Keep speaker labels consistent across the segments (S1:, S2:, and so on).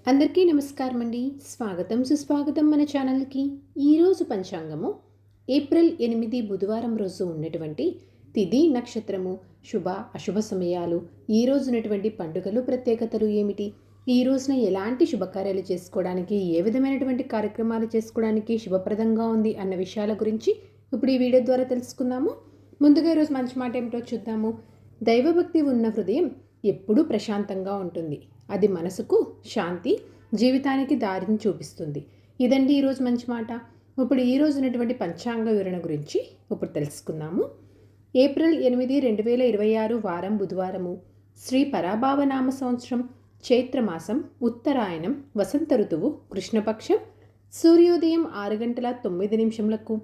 S1: అందరికీ నమస్కారం అండి. స్వాగతం సుస్వాగతం మన ఛానల్కి. ఈరోజు పంచాంగము ఏప్రిల్ 8 బుధవారం రోజు ఉన్నటువంటి తిథి నక్షత్రము శుభ అశుభ సమయాలు, ఈ రోజు ఉన్నటువంటి పండుగలు ప్రత్యేకతలు ఏమిటి, ఈ రోజున ఎలాంటి శుభకార్యాలు చేసుకోవడానికి, ఏ విధమైనటువంటి కార్యక్రమాలు చేసుకోవడానికి శుభప్రదంగా ఉంది అన్న విషయాల గురించి ఇప్పుడు ఈ వీడియో ద్వారా తెలుసుకుందాము. ముందుగా ఈరోజు మంచి మాట ఏమిటో చూద్దాము. దైవభక్తి ఉన్న హృదయం ఎప్పుడూ ప్రశాంతంగా ఉంటుంది. అది మనసుకు శాంతి, జీవితానికి దారిని చూపిస్తుంది. ఇదండి ఈరోజు మంచి మాట. ఇప్పుడు ఈ రోజు ఉన్నటువంటి పంచాంగ వివరణ గురించి ఇప్పుడు తెలుసుకుందాము. ఏప్రిల్ 8, 2026 వారం బుధవారము. శ్రీ పరాభావనామ సంవత్సరం, చైత్రమాసం, ఉత్తరాయణం, వసంత ఋతువు, కృష్ణపక్షం. సూర్యోదయం 6:09,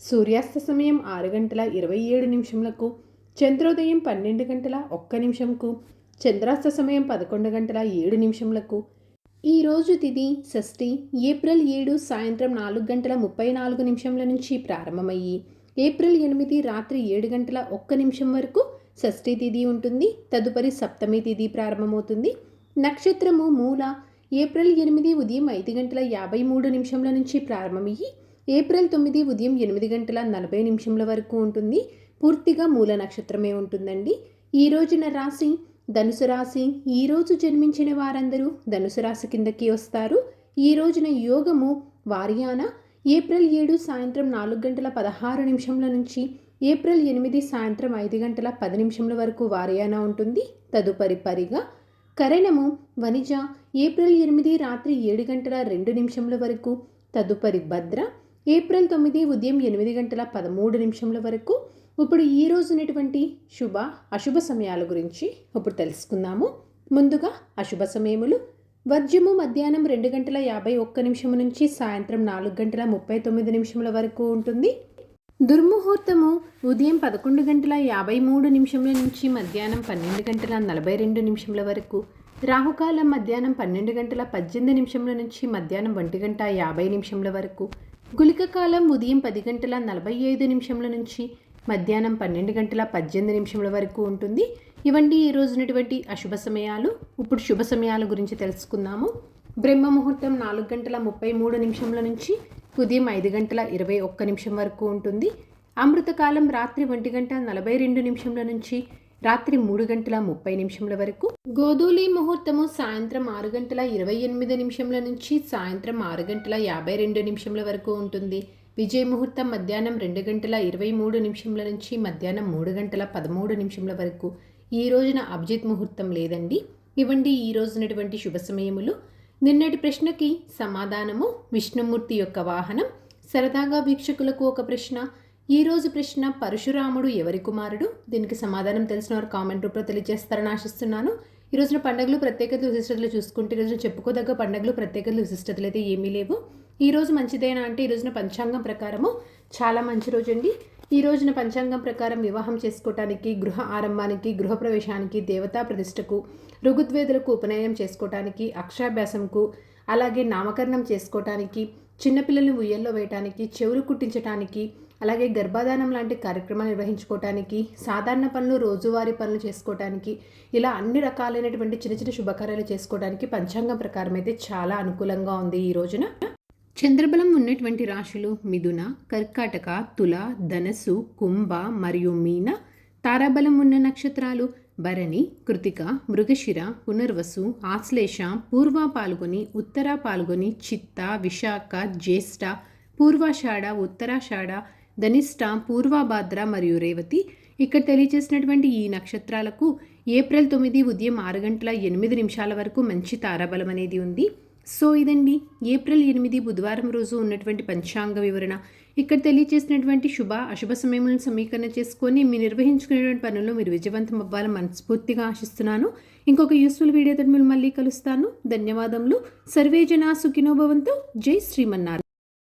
S1: సూర్యాస్త సమయం 6:27, చంద్రోదయం 12:01, చంద్రాస్త సమయం 11:07. ఈరోజు తిథి షష్ఠి. ఏప్రిల్ 7 సాయంత్రం 4:34 నుంచి ప్రారంభమయ్యి ఏప్రిల్ 8 రాత్రి 7:01 వరకు షష్ఠి తిథి ఉంటుంది. తదుపరి సప్తమి తిథి ప్రారంభమవుతుంది. నక్షత్రము మూల. ఏప్రిల్ 8 ఉదయం 5:53 నుంచి ప్రారంభమయ్యి ఏప్రిల్ 9 ఉదయం 8:40 వరకు ఉంటుంది. పూర్తిగా మూల నక్షత్రమే ఉంటుందండి. ఈ రోజున రాశి ధనుసు రాశి. ఈరోజు జన్మించిన వారందరూ ధనుసు రాశి కిందకి వస్తారు. ఈ రోజున యోగము వార్యాన. ఏప్రిల్ 7 సాయంత్రం 4:16 నుంచి ఏప్రిల్ 8 సాయంత్రం 5:10 వరకు వార్యాన ఉంటుంది. తదుపరి పరిగా. కరణము వనిజ. ఏప్రిల్ 8 రాత్రి 7:02 వరకు. తదుపరి భద్ర. ఏప్రిల్ 9 ఉదయం 8:13 వరకు. ఇప్పుడు ఈ రోజు ఉన్నటువంటి శుభ అశుభ సమయాల గురించి ఇప్పుడు తెలుసుకుందాము. ముందుగా అశుభ సమయములు. వర్జ్యము మధ్యాహ్నం 2:51 నుంచి సాయంత్రం 4:39 వరకు ఉంటుంది. దుర్ముహూర్తము ఉదయం 11:53 నుంచి మధ్యాహ్నం 12:42 వరకు. రాహుకాలం మధ్యాహ్నం 12:18 నుంచి మధ్యాహ్నం 1:50 వరకు. గుళిక కాలం ఉదయం 10:45 నుంచి మధ్యాహ్నం 12:18 వరకు ఉంటుంది. ఇవండి ఈ రోజు ఉన్నటువంటి అశుభ సమయాలు. ఇప్పుడు శుభ సమయాల గురించి తెలుసుకుందాము. బ్రహ్మ ముహూర్తం 4:33 నుంచి ఉదయం 5:21 వరకు ఉంటుంది. అమృతకాలం రాత్రి 1:42 నుంచి రాత్రి 3:30 వరకు. గోధూలి ముహూర్తము సాయంత్రం 6:28 నుంచి సాయంత్రం 6:52 వరకు ఉంటుంది. విజయ ముహూర్తం మధ్యాహ్నం 2:23 నుంచి మధ్యాహ్నం 3:13 వరకు. ఈ రోజున అభిజిత్ ముహూర్తం లేదండి. ఇవండి ఈ రోజునటువంటి శుభ సమయములు. నిన్నటి ప్రశ్నకి సమాధానము విష్ణుమూర్తి యొక్క వాహనం. సరదాగా వీక్షకులకు ఒక ప్రశ్న. ఈ రోజు ప్రశ్న, పరశురాముడు ఎవరి కుమారుడు? దీనికి సమాధానం తెలిసిన వారు కామెంట్ రూపంలో తెలియజేస్తారని ఆశిస్తున్నాను. ఈ రోజున పండుగలు ప్రత్యేకతలు విశిష్టతలు చూసుకుంటే ఈ రోజున చెప్పుకోదగ్గ పండుగలు ప్రత్యేకతలు విశిష్టతలు అయితే ఏమీ లేవు. ఈ రోజు మంచిదేనా అంటే ఈ రోజున పంచాంగం ప్రకారము చాలా మంచి రోజు అండి. ఈ రోజున పంచాంగం ప్రకారం వివాహం చేసుకోవటానికి, గృహ ఆరంభానికి, గృహప్రవేశానికి, దేవతా ప్రతిష్టకు, ఋగ్వేదులకు ఉపనయనం చేసుకోవటానికి, అక్షరాభ్యాసంకు, అలాగే నామకరణం చేసుకోవటానికి, చిన్నపిల్లల్ని ఉయ్యల్లో వేయటానికి, చెవులు కుట్టించటానికి, అలాగే గర్భాధానం లాంటి కార్యక్రమాలు నిర్వహించుకోవటానికి, సాధారణ పనులు, రోజువారీ పనులు చేసుకోవటానికి, ఇలా అన్ని రకాలైనటువంటి చిన్న చిన్న శుభకార్యాలు చేసుకోవడానికి పంచాంగం ప్రకారం అయితే చాలా అనుకూలంగా ఉంది. ఈ రోజున చంద్రబలం ఉన్నటువంటి రాశులు మిథున, కర్కాటక, తుల, ధనస్సు, కుంభ మరియు మీన. తారాబలం ఉన్న నక్షత్రాలు భరణి, కృతిక, మృగశిర, పునర్వసు, ఆశ్లేష, పూర్వ పాల్గొని, ఉత్తర పాల్గొని, చిత్త, విశాఖ, జ్యేష్ఠ, పూర్వాషాఢ, ఉత్తరాషాఢ, ధనిష్ట, పూర్వభాద్ర మరియు రేవతి. ఇక్కడ తెలియజేసినటువంటి ఈ నక్షత్రాలకు ఏప్రిల్ 9 ఉదయం 6:08 వరకు మంచి తారాబలం అనేది ఉంది. సో ఇదండి ఏప్రిల్ 8 బుధవారం రోజు ఉన్నటువంటి పంచాంగ వివరణ. ఇక్కడ తెలియజేసినటువంటి శుభ అశుభ సమయములను సమీకరణ చేసుకొని మీరు నిర్వహించుకునేటువంటి పనుల్లో మీరు విజయవంతం అవ్వాలని మనస్ఫూర్తిగా ఆశిస్తున్నాను. ఇంకొక యూస్ఫుల్ వీడియోతో మీరు మళ్ళీ కలుస్తాను. ధన్యవాదములు. సర్వే జనా సుఖినో భవంతు. జై శ్రీమన్నారాయణ.